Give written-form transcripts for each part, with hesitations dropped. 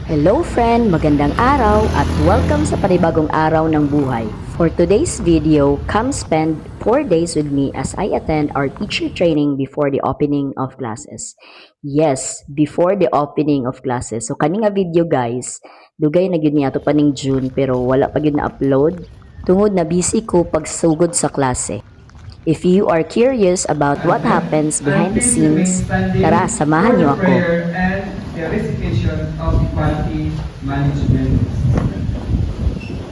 Hello friend, magandang araw at welcome sa panibagong araw ng buhay. For today's video, come spend 4 days with me as I attend our teacher training before the opening of classes. Yes, before the opening of classes. So kaning nga video guys, dugay na gyud niya to paning June pero wala pa gyud na upload. Tungod na busy ko pagsugod sa klase. If you are curious about what happens behind the scenes, tara, samahan niyo ako. And the recitation of quality management.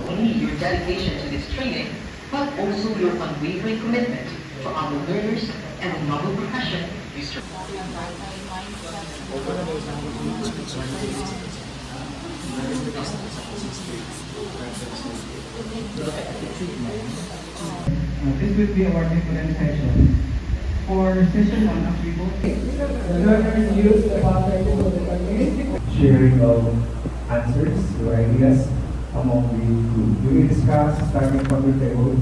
Only your dedication to this training, but also your unwavering commitment to our learners and the novel profession you serve. This will be our different sessions. For session 1, as we go, the learners use the pattern of the sharing of answers or ideas among the group. We will discuss starting from the table,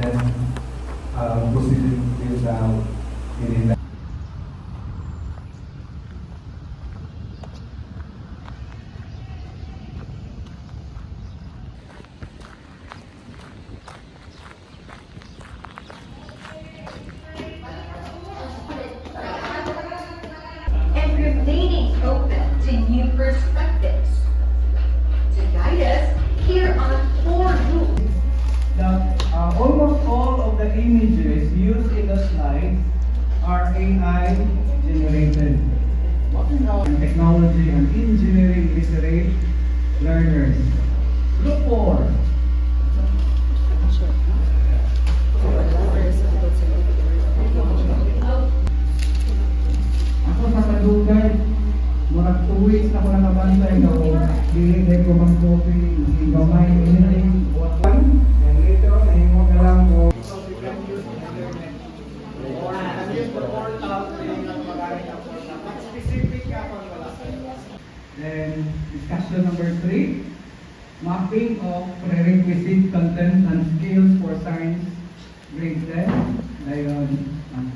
then proceeding with within that. And remaining open to new perspectives. To guide us, here are 4 rules. Almost all of the images used in the slides are AI generated. Technology and engineering literate learners. Look for ako sa kadugay, murag 2 weeks na ko nakabantay na dili dahil ko mag-coffee, hindi gamay, anything, what one, and later on, nahimo ka lang ko. Then, discussion number 3, mapping of prerequisite content and skills for science grade 10. Dayon, ang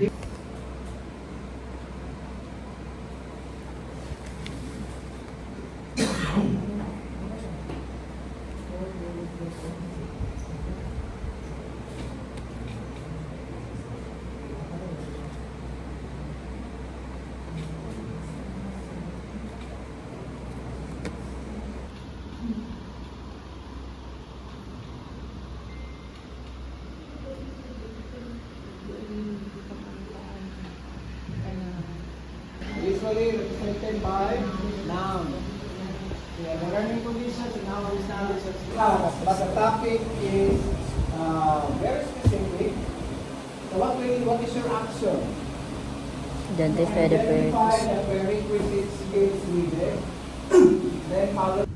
usually represented by noun. Yeah, the learning conditions and how we establish as class. But the topic is very specific. So what is your action? Identify the Identify purpose. the prerequisite skills needed. Then follow.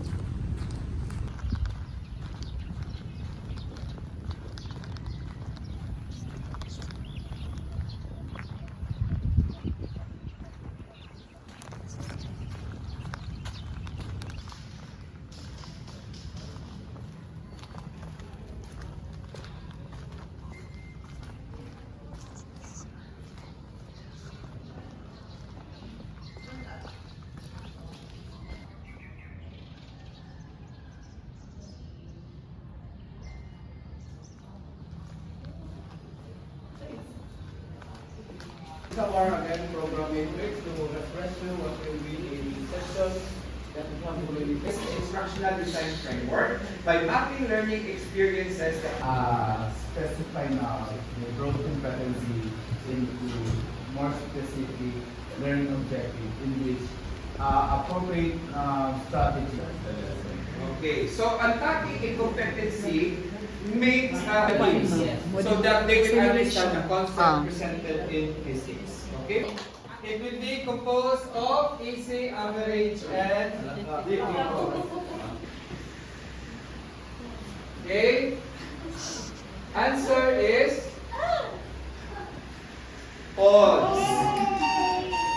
Our again program matrix to refresh you what will be in session that one will be instructional design framework by mapping learning experiences Specify now the growth competency into more specific learning objective in which appropriate strategy. Okay, so ang taking competency makes so that they will understand the concept presented in physics. Okay? It will be composed of easy, average, and difficult. Okay? Answer is false.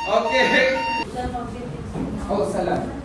Okay? Oh, salam.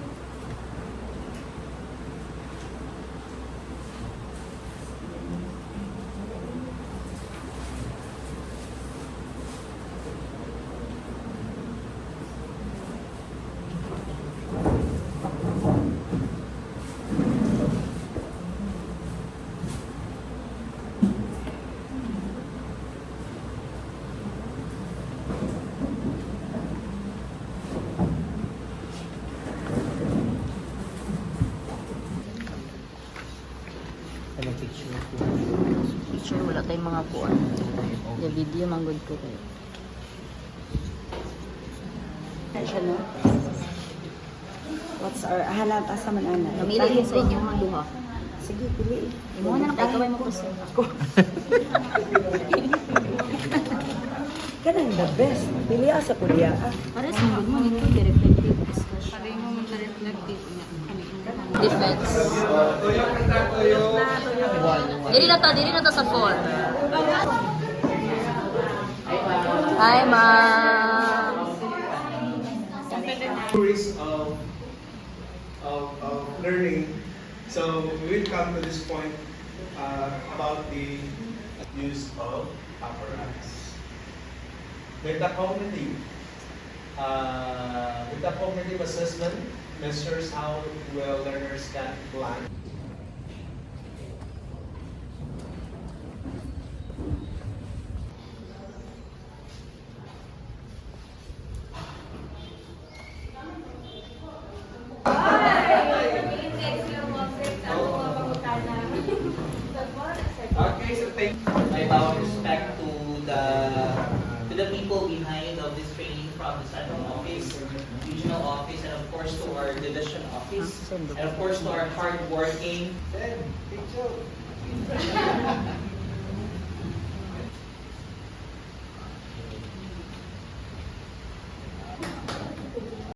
teacher, wala tayong mga kuan. The video manggod ko kayo. Siya, no? What's our halata sa manana? Namili din sa inyo mga duha. Sige, pili. Imo na kay kaway mo present ako. Kanang the best. Pili sa kuliya. Para sa manggod mo nito the reflective discussion. Para mo reflective defense. Tuyo kita, tuyo. Dili na to sa 4. Hi, ma'am. Stories of learning. So we will come to this point about the use of apparatus. With the cognitive assessment measures how well learners can plan. Okay, so thank My bow respect to the people behind of this training from the central office, regional office, and of course to our division office, and of course to our hardworking Then, picture.